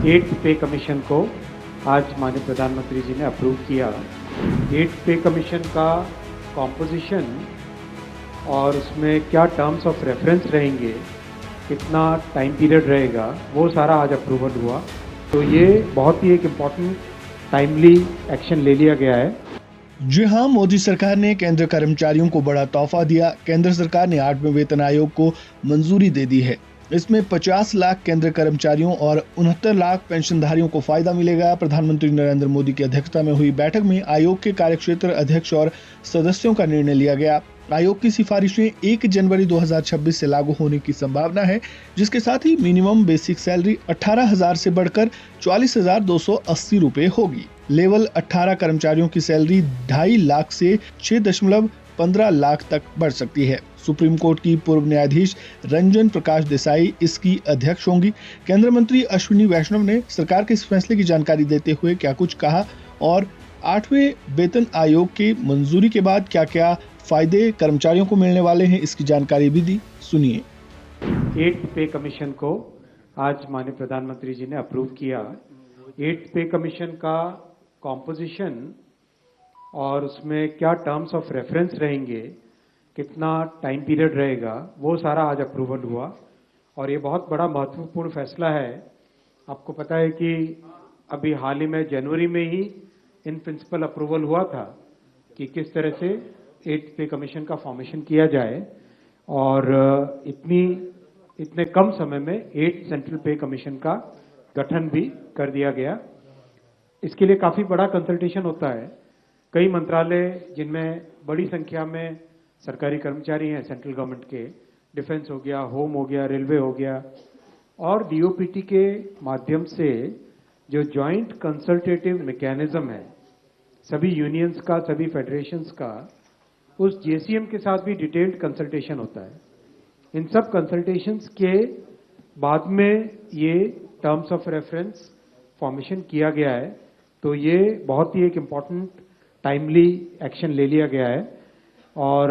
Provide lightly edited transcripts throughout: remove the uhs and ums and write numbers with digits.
Eighth pay commission को आज माननीय प्रधानमंत्री जी ने अप्रूव किया। एट्थ पे कमीशन का कॉम्पोजिशन और उसमें क्या टर्म्स ऑफ रेफरेंस रहेंगे, कितना टाइम पीरियड रहेगा, वो सारा आज अप्रूवल हुआ। तो ये बहुत ही एक इम्पॉर्टेंट टाइमली एक्शन ले लिया गया है। जी हाँ, मोदी सरकार ने केंद्र कर्मचारियों को बड़ा तोहफा दिया। केंद्र सरकार ने 8वें वेतन आयोग को मंजूरी दे दी है। इसमें 50 लाख केंद्र कर्मचारियों और 69 लाख पेंशनधारियों को फायदा मिलेगा। प्रधानमंत्री नरेंद्र मोदी की अध्यक्षता में हुई बैठक में आयोग के कार्यक्षेत्र अध्यक्ष और सदस्यों का निर्णय लिया गया। आयोग की सिफारिशें 1 जनवरी 2026 से लागू होने की संभावना है, जिसके साथ ही मिनिमम बेसिक सैलरी 18,000 से बढ़कर 44,280 रुपए होगी। लेवल 18 कर्मचारियों की सैलरी 2.5 लाख से 6.15 लाख तक बढ़ सकती है। सुप्रीम कोर्ट की पूर्व न्यायाधीश रंजन प्रकाश देसाई इसकी अध्यक्ष होंगी। केंद्रीय मंत्री अश्विनी वैष्णव ने सरकार के इस फैसले की जानकारी देते हुए क्या कुछ कहा और 8वें वेतन आयोग की मंजूरी के बाद क्या क्या फायदे कर्मचारियों को मिलने वाले हैं, इसकी जानकारी भी दी। सुनिए। एट्थ पे कमीशन को आज माननीय प्रधानमंत्री जी ने अप्रूव किया। एट्थ पे कमीशन का कॉम्पोजिशन और उसमें क्या टर्म्स ऑफ रेफरेंस रहेंगे, कितना टाइम पीरियड रहेगा, वो सारा आज अप्रूवल हुआ। और ये बहुत बड़ा महत्वपूर्ण फैसला है। आपको पता है कि अभी हाल ही में जनवरी में ही इन प्रिंसिपल अप्रूवल हुआ था कि किस तरह से एट्थ पे कमीशन का फॉर्मेशन किया जाए, और इतने कम समय में 8 सेंट्रल पे कमीशन का गठन भी कर दिया गया। इसके लिए काफी बड़ा कंसल्टेशन होता है। कई मंत्रालय जिनमें बड़ी संख्या में सरकारी कर्मचारी हैं सेंट्रल गवर्नमेंट के, डिफेंस हो गया, होम हो गया, रेलवे हो गया, और डीओपीटी के माध्यम से जो जॉइंट कंसल्टेटिव मैकेनिज्म है सभी यूनियंस का, सभी फेडरेशंस का, उस जेसीएम के साथ भी डिटेल्ड कंसल्टेशन होता है। इन सब कंसल्टेशंस के बाद में ये टर्म्स ऑफ रेफरेंस फॉर्मेशन किया गया है। तो ये बहुत ही एक इम्पॉर्टेंट टाइमली एक्शन ले लिया गया है। और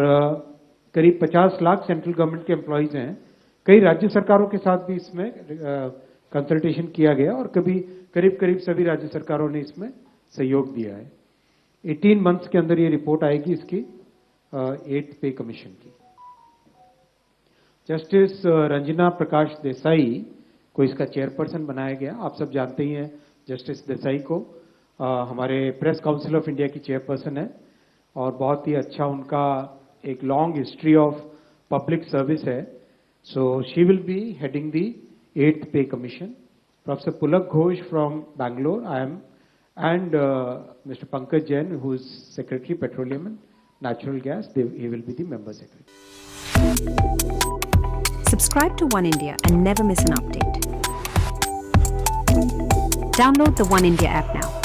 करीब 50 लाख सेंट्रल गवर्नमेंट के एम्प्लॉइज हैं। कई राज्य सरकारों के साथ भी इसमें कंसल्टेशन किया गया और करीब सभी राज्य सरकारों ने इसमें सहयोग दिया है। 18 मंथ्स के अंदर ये रिपोर्ट आएगी इसकी एट्थ पे कमीशन की। जस्टिस रंजना प्रकाश देसाई को इसका चेयरपर्सन बनाया गया। आप सब जानते ही हैं जस्टिस देसाई को, हमारे प्रेस काउंसिल ऑफ इंडिया की चेयरपर्सन है और बहुत ही अच्छा उनका एक long history of public service है। So she will be heading the eighth pay commission. Professor Pulak Ghosh from Bangalore, I M, and Mr. Pankaj Jain, who is Secretary Petroleum and Natural Gas, he will be the member secretary. Subscribe to One India and never miss an update. Download the One India app now.